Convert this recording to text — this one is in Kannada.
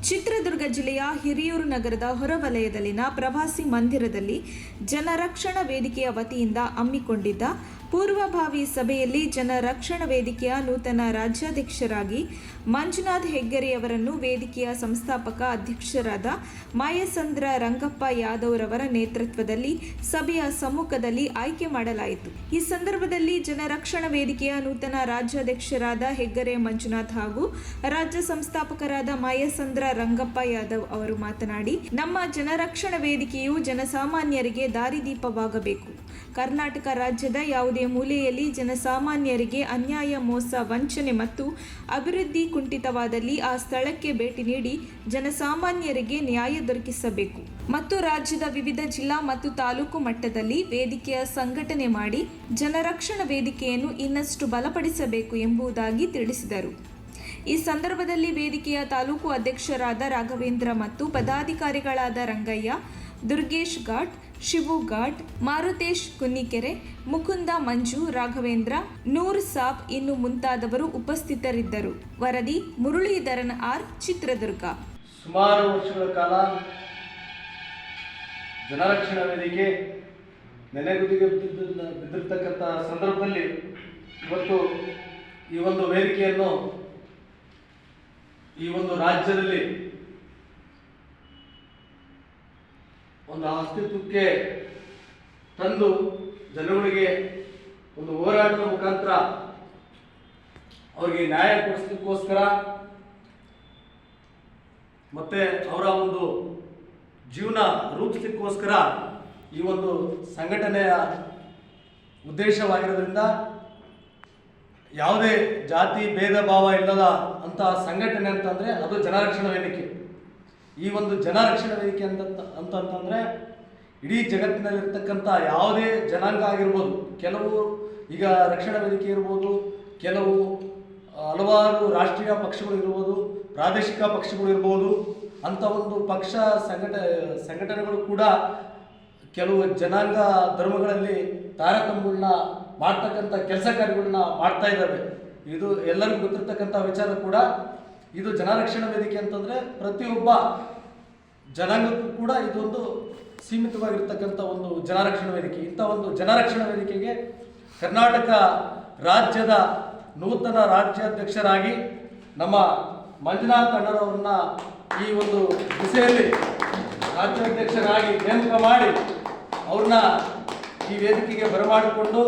ಚಿತ್ರದುರ್ಗ ಜಿಲ್ಲೆಯ ಹಿರಿಯೂರು ನಗರದ ಹೊರವಲಯದಲ್ಲಿನ ಪ್ರವಾಸಿ ಮಂದಿರದಲ್ಲಿ ಜನರಕ್ಷಣಾ ವೇದಿಕೆಯ ವತಿಯಿಂದ ಹಮ್ಮಿಕೊಂಡಿದ್ದ ಪೂರ್ವಭಾವಿ ಸಭೆಯಲ್ಲಿ ಜನರಕ್ಷಣಾ ವೇದಿಕೆಯ ನೂತನ ರಾಜ್ಯಾಧ್ಯಕ್ಷರಾಗಿ ಮಂಜುನಾಥ್ ಹೆಗ್ಗರೆಯವರನ್ನು ವೇದಿಕೆಯ ಸಂಸ್ಥಾಪಕ ಅಧ್ಯಕ್ಷರಾದ ಮಾಯಸಂದ್ರ ರಂಗಪ್ಪ ಯಾದವ್ರವರ ನೇತೃತ್ವದಲ್ಲಿ ಸಭೆಯ ಸಮ್ಮುಖದಲ್ಲಿ ಆಯ್ಕೆ ಮಾಡಲಾಯಿತು. ಈ ಸಂದರ್ಭದಲ್ಲಿ ಜನರಕ್ಷಣಾ ವೇದಿಕೆಯ ನೂತನ ರಾಜ್ಯಾಧ್ಯಕ್ಷರಾದ ಹೆಗ್ಗರೆ ಮಂಜುನಾಥ್ ಹಾಗೂ ರಾಜ್ಯ ಸಂಸ್ಥಾಪಕರಾದ ಮಾಯಸಂದ್ರ ರಂಗಪ್ಪ ಯಾದವ್ ಅವರು ಮಾತನಾಡಿ, ನಮ್ಮ ಜನರಕ್ಷಣಾ ವೇದಿಕೆಯು ಜನಸಾಮಾನ್ಯರಿಗೆ ದಾರಿದೀಪವಾಗಬೇಕು. ಕರ್ನಾಟಕ ರಾಜ್ಯದ ಯಾವುದೇ ಮೂಲೆಯಲ್ಲಿ ಜನಸಾಮಾನ್ಯರಿಗೆ ಅನ್ಯಾಯ, ಮೋಸ, ವಂಚನೆ ಮತ್ತು ಅಭಿವೃದ್ಧಿ ಕುಂಠಿತವಾದಲ್ಲಿ ಆ ಸ್ಥಳಕ್ಕೆ ಭೇಟಿ ನೀಡಿ ಜನಸಾಮಾನ್ಯರಿಗೆ ನ್ಯಾಯ ದೊರಕಿಸಬೇಕು ಮತ್ತು ರಾಜ್ಯದ ವಿವಿಧ ಜಿಲ್ಲಾ ಮತ್ತು ತಾಲೂಕು ಮಟ್ಟದಲ್ಲಿ ವೇದಿಕೆಯ ಸಂಘಟನೆ ಮಾಡಿ ಜನರಕ್ಷಣಾ ವೇದಿಕೆಯನ್ನು ಇನ್ನಷ್ಟು ಬಲಪಡಿಸಬೇಕು ಎಂಬುದಾಗಿ ತಿಳಿಸಿದರು. ಈ ಸಂದರ್ಭದಲ್ಲಿ ವೇದಿಕೆಯ ತಾಲೂಕು ಅಧ್ಯಕ್ಷರಾದ ರಾಘವೇಂದ್ರ ಮತ್ತು ಪದಾಧಿಕಾರಿಗಳಾದ ರಂಗಯ್ಯ, ದುರ್ಗೇಶ್ ಘಾಟ್, ಶಿವು ಘಾಟ್, ಮಾರುತೇಶ್ ಕುನ್ನಿಕೆರೆ, ಮುಕುಂದ, ಮಂಜು, ರಾಘವೇಂದ್ರ, ನೂರ್ ಸಾಬ್ ಇನ್ನು ಮುಂತಾದವರು ಉಪಸ್ಥಿತರಿದ್ದರು. ವರದಿ ಮುರಳೀಧರನ್ ಆರ್, ಚಿತ್ರದುರ್ಗ. ಸುಮಾರು ವರ್ಷಗಳ ಕಾಲ ಜನರಕ್ಷಣಾ ವೇದಿಕೆ ನೆನೆಗುದಿಗೆ ಬಿದ್ದಿರ್ತಕ್ಕಂಥ ಸಂದರ್ಭದಲ್ಲಿ ಇವತ್ತು ಈ ಒಂದು ವೇದಿಕೆಯನ್ನು ಈ ಒಂದು ರಾಜ್ಯದಲ್ಲಿ ಒಂದು ಅಸ್ತಿತ್ವಕ್ಕೆ ತಂದು ಜನಗಳಿಗೆ ಒಂದು ಹೋರಾಟದ ಮುಖಾಂತರ ಅವರಿಗೆ ನ್ಯಾಯ ಕೊಡಿಸಲಿಕ್ಕೋಸ್ಕರ ಮತ್ತೆ ಅವರ ಒಂದು ಜೀವನ ರೂಪಿಸಲಿಕ್ಕೋಸ್ಕರ ಈ ಒಂದು ಸಂಘಟನೆಯ ಉದ್ದೇಶವಾಗಿರೋದ್ರಿಂದ ಯಾವುದೇ ಜಾತಿ ಭೇದ ಭಾವ ಇಲ್ಲದ ಅಂತಹ ಸಂಘಟನೆ ಅಂತಂದರೆ ಅದು ಜನರಕ್ಷಣಾ ವೇದಿಕೆ. ಈ ಒಂದು ಜನರಕ್ಷಣಾ ವೇದಿಕೆ ಅಂತಂದ್ರೆ ಇಡೀ ಜಗತ್ತಿನಲ್ಲಿರ್ತಕ್ಕಂಥ ಯಾವುದೇ ಜನಾಂಗ ಆಗಿರ್ಬೋದು, ಕೆಲವು ಈಗ ರಕ್ಷಣಾ ವೇದಿಕೆ ಇರ್ಬೋದು, ಕೆಲವು ಹಲವಾರು ರಾಷ್ಟ್ರೀಯ ಪಕ್ಷಗಳು ಇರ್ಬೋದು, ಪ್ರಾದೇಶಿಕ ಪಕ್ಷಗಳು ಇರ್ಬೋದು, ಅಂಥ ಒಂದು ಪಕ್ಷ ಸಂಘಟನೆಗಳು ಕೂಡ ಕೆಲವು ಜನಾಂಗ ಧರ್ಮಗಳಲ್ಲಿ ತಾರತಮ್ಯಗಳನ್ನ ಮಾಡ್ತಕ್ಕಂಥ ಕೆಲಸ ಕಾರ್ಯಗಳನ್ನ ಮಾಡ್ತಾ ಇದ್ದಾವೆ. ಇದು ಎಲ್ಲರಿಗೂ ಗೊತ್ತಿರ್ತಕ್ಕಂಥ ವಿಚಾರ ಕೂಡ. ಇದು ಜನರಕ್ಷಣಾ ವೇದಿಕೆ ಅಂತಂದರೆ ಪ್ರತಿಯೊಬ್ಬ ಜನಾಂಗಕ್ಕೂ ಕೂಡ ಇದೊಂದು ಸೀಮಿತವಾಗಿರ್ತಕ್ಕಂಥ ಒಂದು ಜನರಕ್ಷಣಾ ವೇದಿಕೆ. ಇಂಥ ಒಂದು ಜನರಕ್ಷಣಾ ವೇದಿಕೆಗೆ ಕರ್ನಾಟಕ ರಾಜ್ಯದ ನೂತನ ರಾಜ್ಯಾಧ್ಯಕ್ಷರಾಗಿ ನಮ್ಮ ಮಂಜುನಾಥ್ ಅಣ್ಣರವ್ರನ್ನ ಈ ಒಂದು ದಿಸೆಯಲ್ಲಿ ರಾಜ್ಯಾಧ್ಯಕ್ಷರಾಗಿ ನೇಮಕ ಮಾಡಿ ಅವ್ರನ್ನ ಈ ವೇದಿಕೆಗೆ ಬರಮಾಡಿಕೊಂಡು